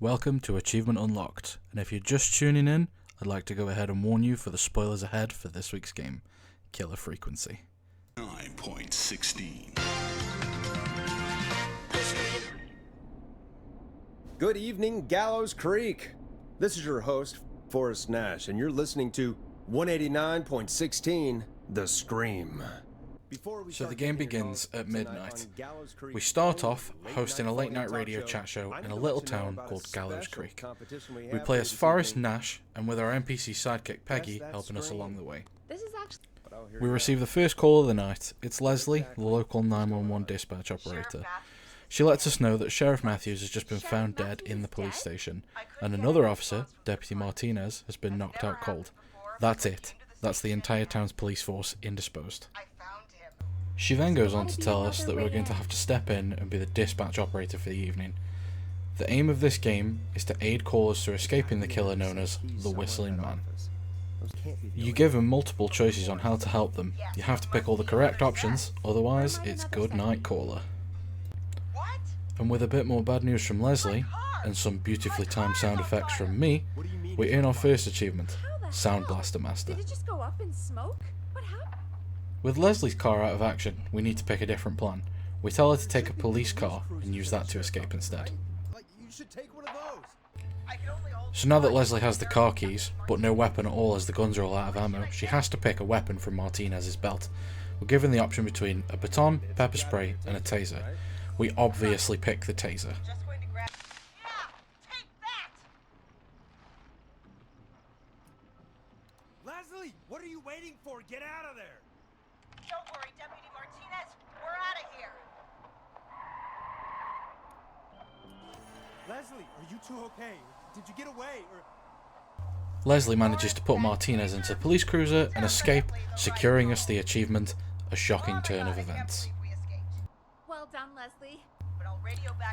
Welcome to Achievement Unlocked, and if you're just tuning in, I'd like to go ahead and warn you for the spoilers ahead for this week's game, Killer Frequency. 9.16. Good evening, Gallows Creek. This is your host, Forrest Nash, and you're listening to 189.16, The Scream. So the game begins at midnight. We start off hosting a late night radio chat show in a little town called Gallows Creek. We play as Forrest Nash, and with our NPC sidekick Peggy helping us along the way. We receive the first call of the night. It's Leslie, the local 911 dispatch operator. She lets us know that Sheriff Matthews has just been found dead in the police station, and another officer, Deputy Martinez, has been knocked out cold. That's it. That's the entire town's police force indisposed. She then goes on to tell us that we're going to have to step in and be the dispatch operator for the evening. The aim of this game is to aid callers to escaping the killer known as the Whistling Man. You give them multiple choices on how to help them. You have to pick all the correct options, otherwise it's good night caller. And with a bit more bad news from Leslie, and some beautifully timed sound effects from me, we earn our first achievement, Sound Blaster Master. Did it just go up in smoke? What happened? With Leslie's car out of action, we need to pick a different plan. We tell her to take a police car and use that to escape instead. So now that Leslie has the car keys, but no weapon at all as the guns are all out of ammo, she has to pick a weapon from Martinez's belt. We're given the option between a baton, pepper spray, and a taser. We obviously pick the taser. Leslie, what are you waiting for? Get out of there! Don't worry, Deputy Martinez. We're out of here. Leslie, are you two okay? Did you get away, or... Leslie manages to put Martinez into the police cruiser and escape, securing us the achievement, a shocking turn of events. Well done, Leslie.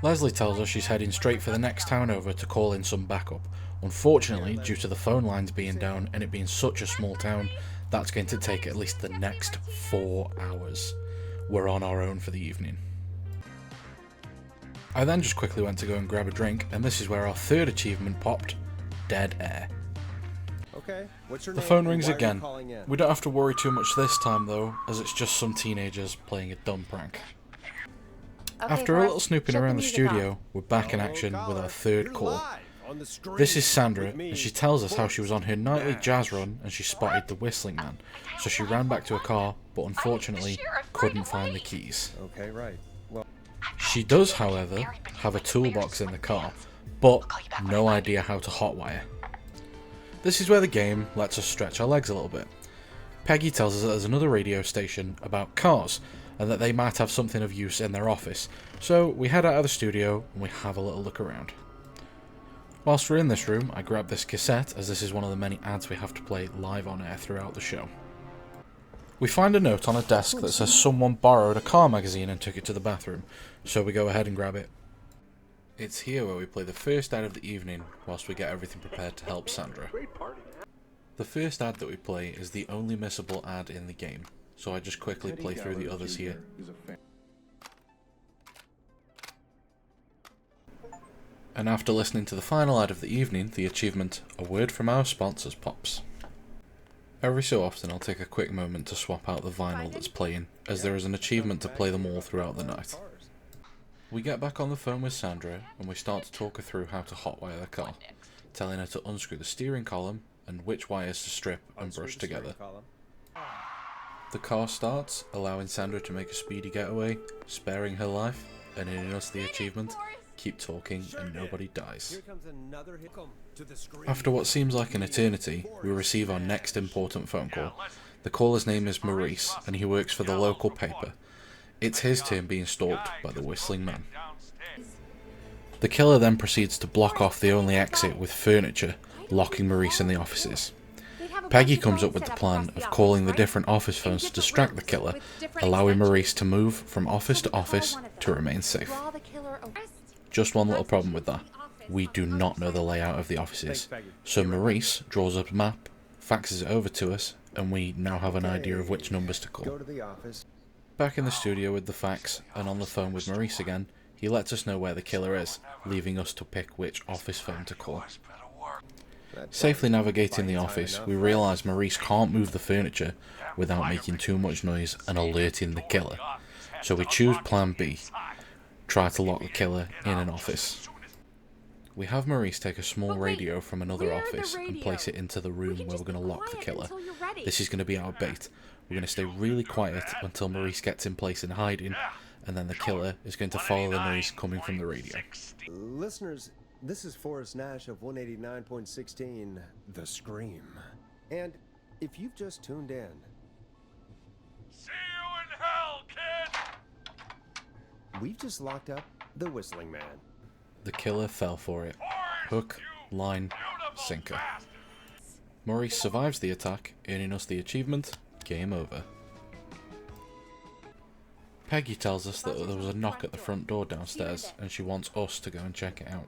Leslie tells us she's heading straight for the next town over to call in some backup. Unfortunately, due to the phone lines being down and it being such a small town, that's going to take at least the next 4 hours. We're on our own for the evening. I then just quickly went to go and grab a drink, and this is where our third achievement popped, Dead Air. Okay, what's your The name? phone rings Why are you again. calling in? We don't have to worry too much this time though, as it's just some teenagers playing a dumb prank. After a little snooping around the studio, we're back in action with our third call. This is Sandra, and she tells us how she was on her nightly jazz run and she spotted the Whistling Man. So she ran back to her car, but unfortunately couldn't find the keys. Okay, right. Well, She does, however, have a toolbox in the car, but no idea how to hotwire. This is where the game lets us stretch our legs a little bit. Peggy tells us that there's another radio station about cars, and that they might have something of use in their office, so we head out of the studio and we have a little look around. Whilst we're in this room, I grab this cassette, as this is one of the many ads we have to play live on air throughout the show. We find a note on a desk that says someone borrowed a car magazine and took it to the bathroom, so we go ahead and grab it. It's here where we play the first ad of the evening, whilst we get everything prepared to help Sandra. The first ad that we play is the only missable ad in the game, so I just quickly play through the others here. And after listening to the final ad of the evening, the achievement, A Word from Our Sponsors, pops. Every so often I'll take a quick moment to swap out the vinyl that's playing, as there is an achievement to play them all throughout the night. We get back on the phone with Sandra, and we start to talk her through how to hotwire the car, telling her to unscrew the steering column, and which wires to strip and brush together. The car starts, allowing Sandra to make a speedy getaway, sparing her life, and earning us the achievement, Keep Talking and Nobody Dies. After what seems like an eternity, we receive our next important phone call. The caller's name is Maurice, and he works for the local paper. It's his turn being stalked by the Whistling Man. The killer then proceeds to block off the only exit with furniture, locking Maurice in the offices. Peggy comes up with the plan of calling the different office phones to distract the killer, allowing Maurice to move from office to office to remain safe. Just one little problem with that. We do not know the layout of the offices, so Maurice draws up a map, faxes it over to us, and we now have an idea of which numbers to call. Back in the studio with the fax, and on the phone with Maurice again, He lets us know where the killer is, leaving us to pick which office phone to call. Safely navigating the office, we realise Maurice can't move the furniture without making too much noise and alerting the killer. So we choose plan B, try to lock the killer in an office. We have Maurice take a small radio from another office and place it into the room where we're going to lock the killer. This is going to be our bait. We're going to stay really quiet until Maurice gets in place in hiding, and then the killer is going to follow the noise coming from the radio. Listeners, this is Forrest Nash of 189.16, The Scream. And if you've just tuned in... See you in hell, kid! We've just locked up the Whistling Man. The killer fell for it. Hook, line, sinker. Maurice survives the attack, earning us the achievement, Game Over. Peggy tells us that there was a knock at the front door downstairs and she wants us to go and check it out.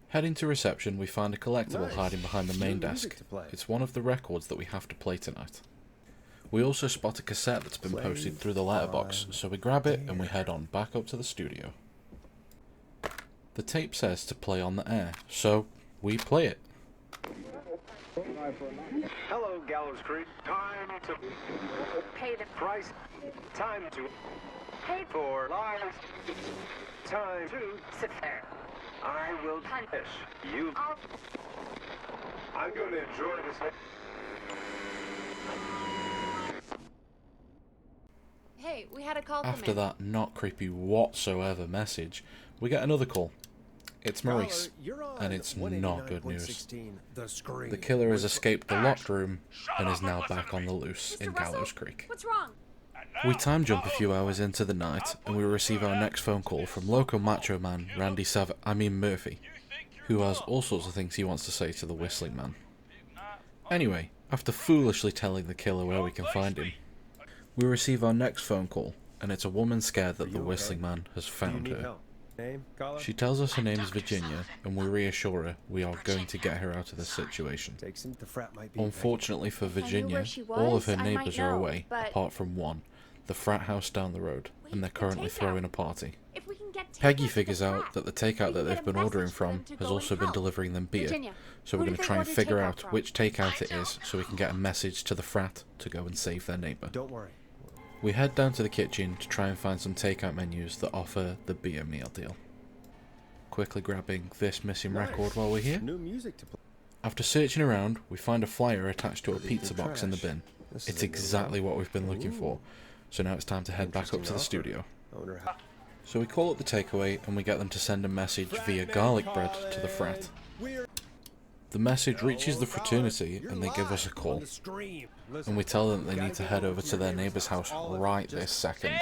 Heading to reception, we find a collectible hiding behind the main desk. It's one of the records that we have to play tonight. We also spot a cassette that's been posted through the letterbox, so we grab it and we head on back up to the studio. The tape says to play on the air, so we play it. Hello, Gallows Creek. Time to Pay the price. Time to pay for lives. Time to sit there. I will punish you. I'm going to enjoy this. Hey, we had a call come After in. that not creepy whatsoever message, we get another call. It's Maurice, and it's not good news. The killer has escaped the locked room and is now back on the loose in Gallows Creek. What's wrong? We time jump a few hours into the night, and we receive our next phone call from local macho man Murphy, who has all sorts of things he wants to say to the Whistling Man. Anyway, after foolishly telling the killer where we can find him, we receive our next phone call, and it's a woman scared that the Whistling Man has found her. She tells us her name is Virginia, and we reassure her we are going to get her out of this situation. Unfortunately for Virginia, all of her neighbours are away, apart from one, the frat house down the road, and they're currently throwing a party. Peggy figures out that the takeout that they've been ordering from has also been delivering them beer, so we're going to try and figure out which takeout it is so we can get a message to the frat to go and save their neighbour. Don't worry. We head down to the kitchen to try and find some takeout menus that offer the beer meal deal. Quickly grabbing this missing record while we're here. New music to play. After searching around, we find a flyer attached to a pizza box in the bin. It's exactly what we've been looking for, so now it's time to head back up to the studio. So we call up the takeaway and we get them to send a message via garlic bread to the frat. The message reaches the fraternity and they give us a call. And we tell them they need to head over to their neighbour's house right this second.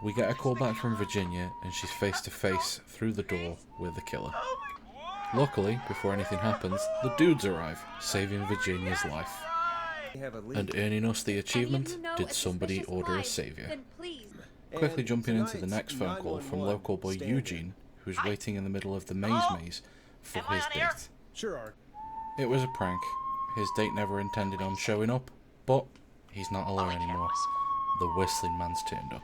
We get a call back from Virginia and she's face to face through the door with the killer. Luckily, before anything happens, the dudes arrive, saving Virginia's life. And earning us the achievement, Did Somebody Order a Saviour? Quickly jumping into the next phone call from local boy Eugene, who's waiting in the middle of the maze for his date. Sure. It was a prank. His date never intended on showing up, but he's not alone anymore. The Whistling Man's turned up.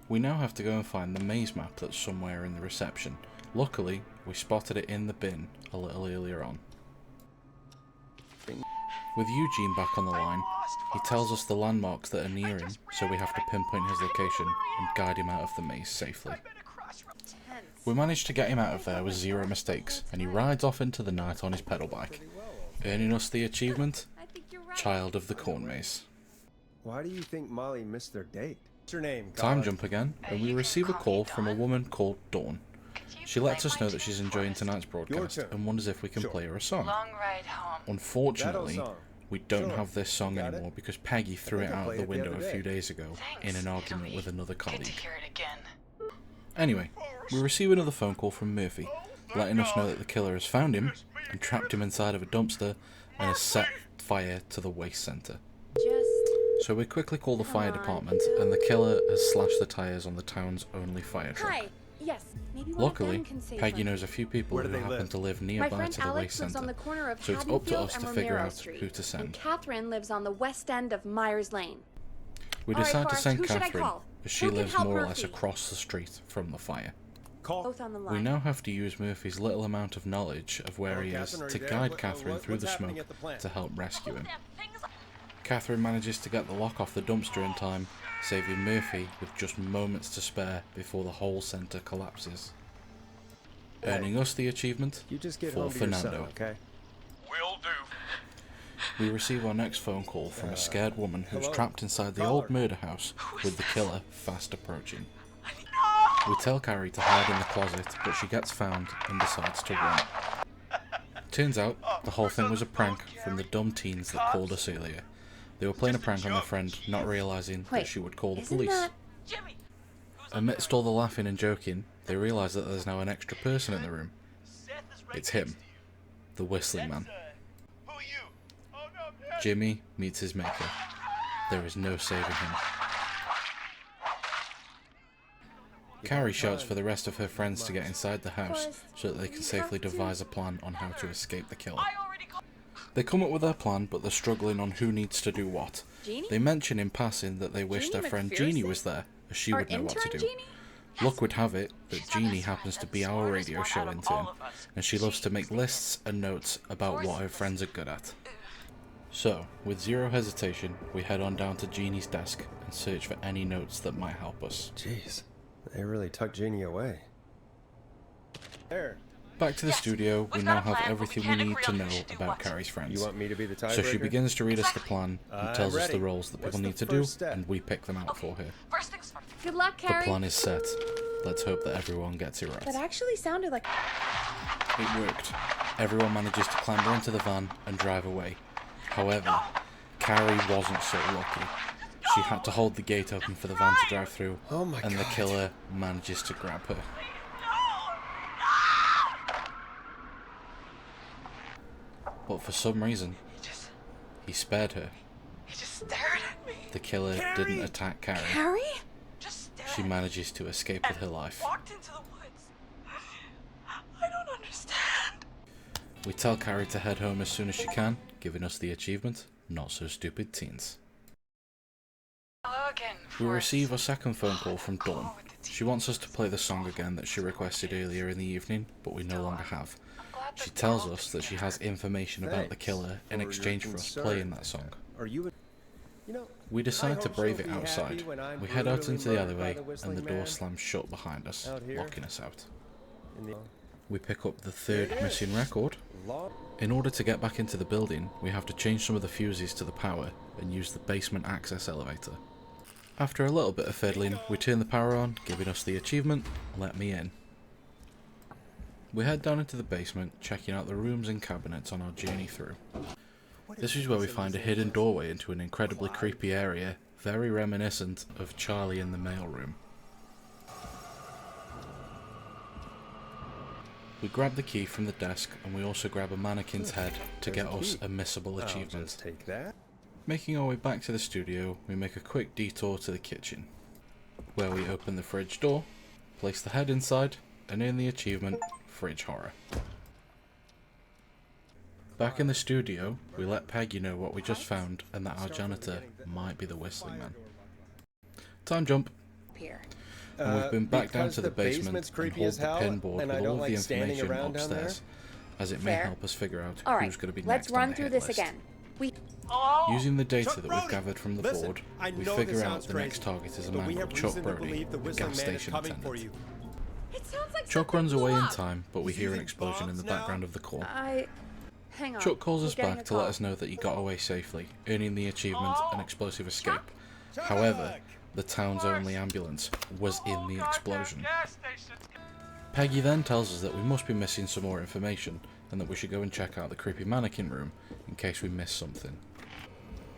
We now have to go and find the maze map that's somewhere in the reception. Luckily, we spotted it in the bin a little earlier on. With Eugene back on the line, he tells us the landmarks that are near him, so we have to pinpoint his location and guide him out of the maze safely. We managed to get him out of there with zero mistakes, and he rides off into the night on his pedal bike, earning us the achievement, Child of the Corn Maze. Why do you think Molly missed their date? What's her name? Time jump again, and we receive a call from a woman called Dawn. She lets us know that she's enjoying tonight's broadcast and wonders if we can play her a song. Unfortunately, we don't have this song anymore because Peggy threw it out of the window a few days ago in an argument with another colleague. Anyway, we receive another phone call from Murphy, letting us know that the killer has found him and trapped him inside of a dumpster and has set fire to the waste centre. So we quickly call the fire department and the killer has slashed the tyres on the town's only fire truck. Hi. Yes. Maybe Luckily, Peggy knows a few people who happen to live nearby to the waste centre, so it's up to us to figure out who to send. And Catherine lives on the west end of Myers Lane. We All right, decide to Forrest, send who should I Catherine, call? as she Who can lives help more or less Murphy? across the street from the fire. Call. Both on the line. We now have to use Murphy's little amount of knowledge of where he is Catherine, are to you there? guide What- Catherine through what's the happening smoke at the plant? to help rescue him. Damn things. Catherine manages to get the lock off the dumpster in time, saving Murphy with just moments to spare before the whole centre collapses, earning us the achievement You just get for home to your son, Fernando. okay? Will do. We receive our next phone call from a scared woman who's hello? trapped inside the Caller. old murder house with the killer fast approaching. We tell Carrie to hide in the closet, but she gets found and decides to run. Turns out, the whole thing was a prank from the dumb teens that called us earlier. They were playing a prank on their friend, not realising that Wait, she would call the isn't police. that- Jimmy. Amidst all the laughing and joking, they realise that there's now an extra person in the room. It's him, the whistling man. Who are you? Oh no, Dad. Jimmy meets his maker. There is no saving him. Carrie shouts for the rest of her friends to get inside the house so that they can safely devise a plan on how to escape the killer. I already called. They come up with their plan, but they're struggling on who needs to do what. Jeannie? They mention in passing that they wish Jeannie their friend McPherson? Jeannie was there, as she Our would know what to intern, do. Jeannie? Luck would have it that Jeannie happens to be our radio show intern, and she loves to make lists and notes about what her friends are good at. So, with zero hesitation, we head on down to Jeannie's desk and search for any notes that might help us. Jeez, they really tucked Jeannie away. There. Back to the studio, we we've now got a have plan, everything but we we can't need agree to on who know should do about what. Carrie's friends. You want me to be the tiebreaker? So she begins to read us the plan and I'm tells us ready. the roles that What's people the need to do, first step? and we pick them out for her. First things first. Good luck, The Carrie. plan is set. Let's hope that everyone gets it That right. actually sounded like... It worked. Everyone manages to clamber into the van and drive away. However, Carrie wasn't so lucky. She had to hold the gate open for the van to drive through, Oh my and the God. killer manages to grab her. But for some reason, he spared her. He just stared at me. The killer didn't attack Carrie. Carrie? Just stared. She manages to escape with her life. Walked into the woods. I don't understand. We tell Carrie to head home as soon as she can, giving us the achievement, Not So Stupid Teens. Hello again. We receive a second phone call from Dawn. She wants us to play the song again that she requested earlier in the evening, but we no longer have. She tells us that she has information about the killer in exchange for us playing that song. Are you? You know. We decide to hope brave she'll it be happy outside. when I'm We head out brutally into the murdered by alleyway, the and whistling the door man slams shut behind us, out here. locking us out. In the We pick up the third missing record. law. In order to get back into the building, we have to change some of the fuses to the power and use the basement access elevator. After a little bit of fiddling, we turn the power on, giving us the achievement, Let Me In. We head down into the basement, checking out the rooms and cabinets on our journey through. This is where we find a hidden doorway into an incredibly creepy area, very reminiscent of Charlie in the mailroom. We grab the key from the desk, and we also grab a mannequin's head to get us a missable I'll achievement. just take that. Making our way back to the studio, we make a quick detour to the kitchen, where we open the fridge door, place the head inside, and earn the achievement, Fridge Horror. Back in the studio, we let Peggy know what we just found and that our janitor might be the whistling man. Time jump, Here. and we've been back down because to the basement basement's and creepy hold as the hell, pinboard and with I all don't of the like standing information around down there. upstairs, as it may Fair. help us figure out All right, who's going to be let's next on run the through hit this list. again. We... Using the data Chuck that we've Brody! gathered from the Listen, board, I we know figure this out sounds the next crazy, target is a but man we called have Chuck reason to Brody, believe the a whistling gas man is station coming for attendant. you. It sounds like Chuck something runs blew away in up. time, but we He's hear an using explosion in the bombs now? background of the call. Hang on. Chuck calls We're us getting back a to let call. us know that he got away safely, earning the achievement, An Explosive Escape. However, the town's only ambulance was in the explosion. Gas station. Peggy then tells us that we must be missing some more information, and that we should go and check out the creepy mannequin room in case we miss something.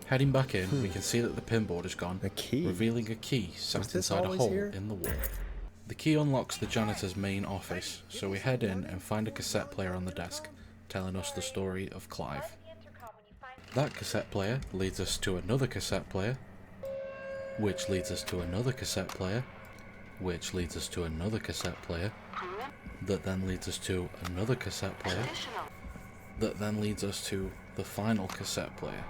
Heading back in, we can see that the pinboard is gone, A key? revealing a key sat Was this inside a always hole here? in the wall. The key unlocks the janitor's main office, so we head in and find a cassette player on the desk, telling us the story of Clive. That cassette player leads us to another cassette player, which leads us to another cassette player, which leads us to another cassette player, that then leads us to another cassette player, that then leads us to the final cassette player.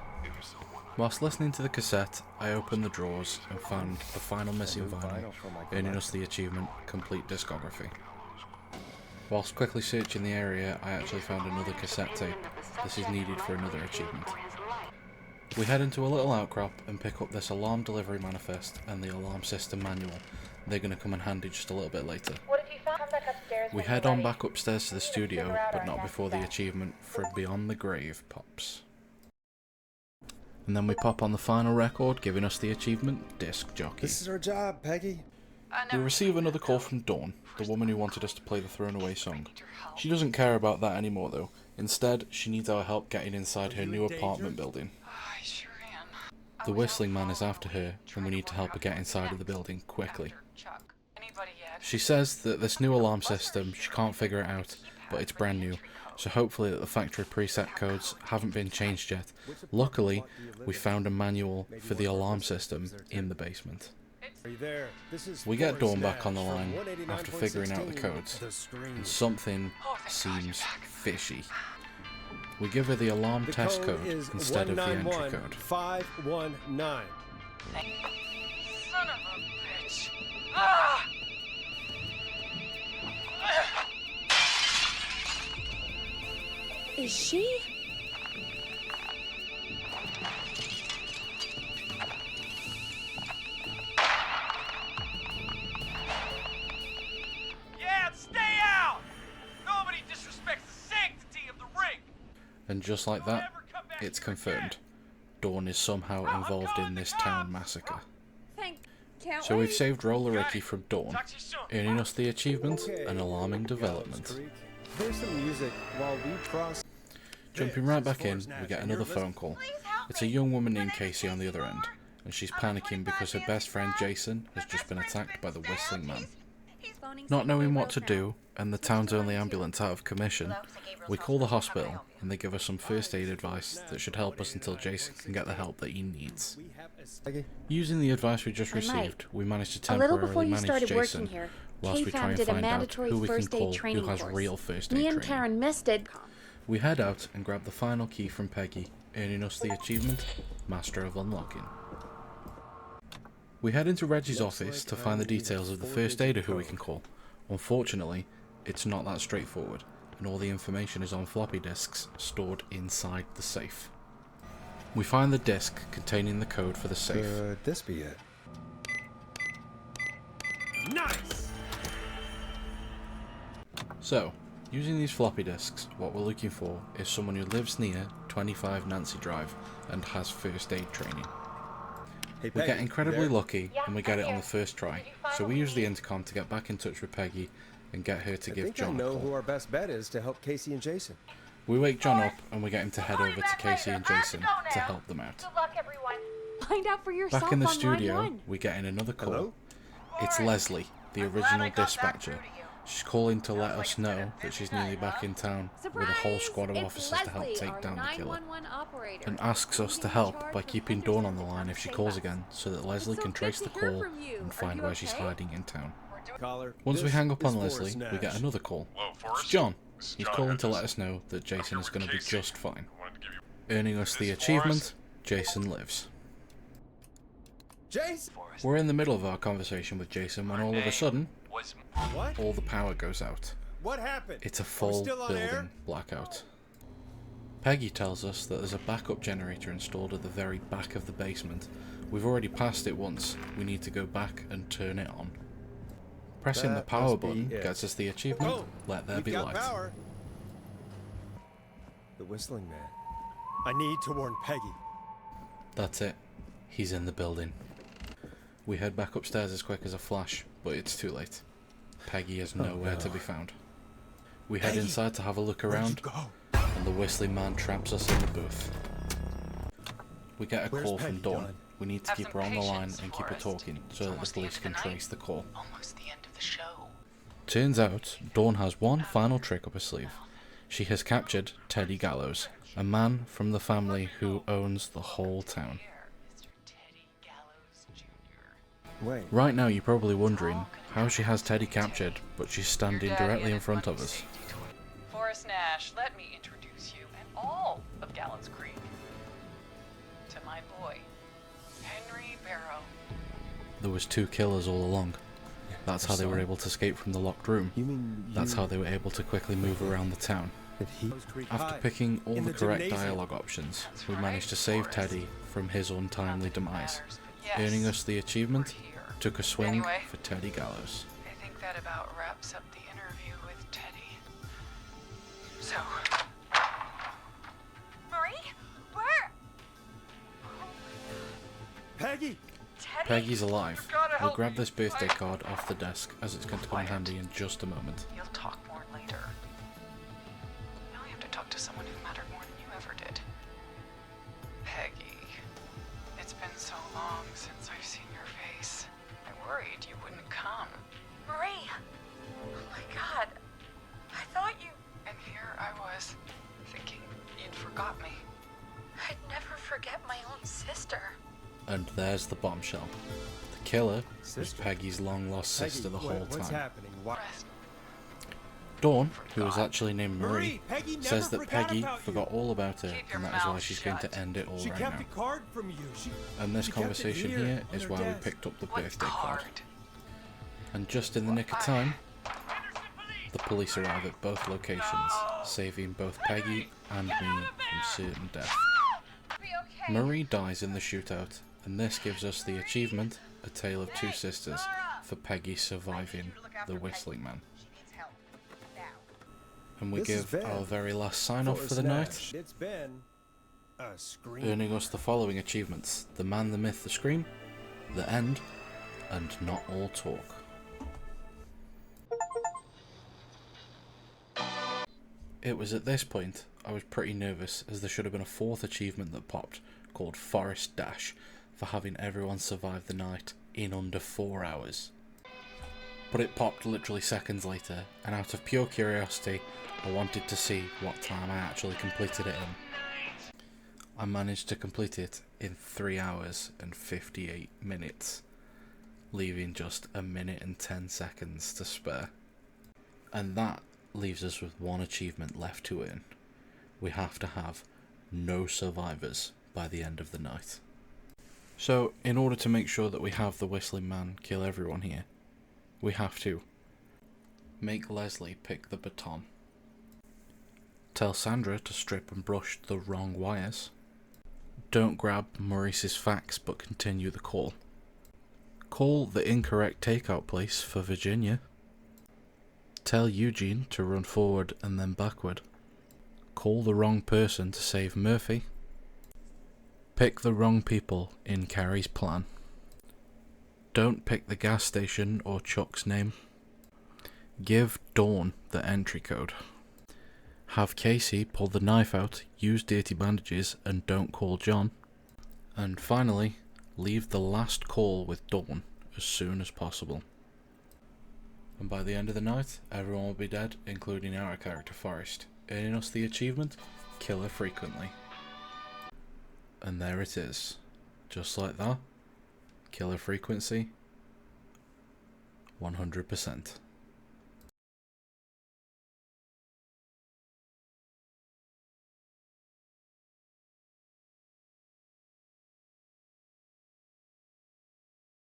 Whilst listening to the cassette, I opened the drawers and found the final missing vinyl, earning us the achievement Complete Discography. Whilst quickly searching the area, I actually found another cassette tape. This is needed for another achievement. We head into a little outcrop and pick up this alarm delivery manifest and the alarm system manual. They're going to come in handy just a little bit later. We head on back upstairs to the studio, but not before the achievement From Beyond the Grave pops. And then we pop on the final record, giving us the achievement Disc Jockey. This is our job, Peggy. We receive another call from Dawn, the woman who wanted us to play the Thrown Away song. She doesn't care about that anymore though. Instead, she needs our help getting inside her new apartment building. I sure am. The Whistling Man is after her, and we need to help her get inside of the building quickly. She says that this new alarm system, she can't figure it out, but it's brand new, so hopefully that the factory preset codes haven't been changed yet. Luckily, we found a manual for the alarm system in the basement. We get Dawn back on the line after figuring out the codes, and something seems fishy. We give her the alarm test code instead of the entry code. 519. Son of a bitch. Ah! Is she? Yeah, stay out! Nobody disrespects the sanctity of the ring! And just like that, it's confirmed. Dawn is somehow involved in this town massacre. So we've saved Roller Ricky from Dawn, earning us the achievement, an alarming development. There's some music while we process. Jumping right back in, we get another phone call. It's a young woman named Casey on the other end, and she's panicking because her best friend Jason has just been attacked by the Whistling Man. Not knowing what to do, and the town's only ambulance out of commission, we call the hospital, and they give us some first aid advice that should help us until Jason can get the help that he needs. Using the advice we just received, we managed to temporarily manage Jason, whilst we try and find out who we can call who has real first aid Me and training. Karen missed it. We head out and grab the final key from Peggy, earning us the achievement, Master of Unlocking. We head into Reggie's office to find the details of the first aider who we can call. Unfortunately, it's not that straightforward, and all the information is on floppy disks stored inside the safe. We find the disk containing the code for the safe. Could this be it? Nice! So, using these floppy disks, what we're looking for is someone who lives near 25 Nancy Drive and has first aid training. Hey, We Peggy, get incredibly you there? lucky and we get it on the first try, so we use the intercom to get back in touch with Peggy and get her to I give think I John a know who call. our best bet is to help Casey and Jason. We wake John up and we get him to head over to Casey and Jason to help them out. Good luck, everyone. Find out for yourself Back in the on studio, line 1. we get in another call. Hello? It's Leslie, the original dispatcher. She's calling to let us know that she's nearly back in town with a whole squad of officers to help take down the killer, and asks us to help by keeping Dawn on the line if she calls again, so that Leslie can trace the call and find where she's hiding in town. Caller, Once we this hang up is on Forrest Leslie, we Nash. get another call. Hello, It's Forrest. John. This is He's John calling to Evans. let us know that Jason is going to be Casey. just fine. I wanted to give you Earning us the This is achievement, Forrest. Jason lives. Jason! We're in the middle of our conversation with Jason when all of a sudden, was What? all the power goes out. What happened? It's a Are we full still on building air? blackout. Peggy tells us that there's a backup generator installed at the very back of the basement. We've already passed it once. We need to go back and turn it on. Pressing the That power must be button it. gets us the achievement, Oh, Let There we've Be got Light. power. The Whistling Man. I need to warn Peggy. That's it. He's in the building. We head back upstairs as quick as a flash, but it's too late. Peggy is nowhere to be found. We head Peggy, inside to have a look Where'd you around, go? and the Whistling Man traps us in the booth. We get a Where's call from Peggy Dawn. gone? We need to Have keep some her on the line patience, and keep her Forrest. talking so that the Almost the police end can of the trace the night. call. Almost the end of the show. Turns out, Dawn has one final trick up her sleeve. She has captured Teddy Gallows, a man from the family who owns the whole town. Mr. Teddy Gallows Jr. Wait. Right now you're probably wondering how she has Teddy captured, but she's standing Your daddy directly and in his front of money us. safety toy. Forrest Nash, let me introduce you and all of Gallows Creek to my boy, there was 2 killers all along. That's how they were able to escape from the locked room. That's how they were able to quickly move around the town. After picking all the correct dialogue options, we managed to save Teddy from his untimely demise, earning us the achievement, Took a Swing Anyway, for Teddy Gallows. I think that about wraps up the interview with Teddy. So, Marie? Where? Peggy! Teddy? Peggy's alive. You gotta We'll help grab me. this birthday card off the desk as it's going to come in handy in just a moment. you'll talk more later. Now I have to talk to someone who mattered more than you ever did. Peggy. It's been so long since I've seen your face. I worried you wouldn't come. Marie! Oh my god. I thought you... And here I was, thinking you'd forgot me. I'd never forget my own sister. And there's the bombshell. The killer was Peggy's long-lost sister the whole What's time. happening? Why? Rest. Dawn, who was actually named Marie, Marie, Peggy never says that forgot Peggy about you. forgot all about her, Keep your and that is why mouth she's going to shut. end it all She right kept now. a card from you. And this she kept it conversation here here on is her why we desk. picked up the What birthday card. card? And just in the nick of time, the police arrive at both locations, saving both Peggy and me from certain death. Be okay. Marie dies in the shootout, and this gives us the achievement, A Tale of Two Sisters, for Peggy surviving the Whistling Man. She needs help. Now. And we This is give Ben. our very last sign-off for Forrest the night, Nash. It's been a scream. earning us the following achievements: The Man, the Myth, the Scream, The End, and Not All Talk. It was at this point I was pretty nervous, as there should have been a 4th achievement that popped, called Forest Dash, for having everyone survive the night in under 4 hours. But it popped literally seconds later, and out of pure curiosity, I wanted to see what time I actually completed it in. I managed to complete it in 3 hours and 58 minutes, leaving just 1 minute and 10 seconds to spare. And that leaves us with one achievement left to earn. We have to have no survivors by the end of the night. So, in order to make sure that we have the Whistling Man kill everyone here, we have to make Leslie pick the baton, tell Sandra to strip and brush the wrong wires, don't grab Maurice's fax but continue the call, call the incorrect takeout place for Virginia, tell Eugene to run forward and then backward, call the wrong person to save Murphy, pick the wrong people in Carrie's plan, don't pick the gas station or Chuck's name, give Dawn the entry code, have Casey pull the knife out, use dirty bandages and don't call John, and finally, leave the last call with Dawn as soon as possible. And by the end of the night, everyone will be dead, including our character Forrest, earning us the achievement, Kill Her Frequently. And there it is. Just like that, killer frequency, 100%.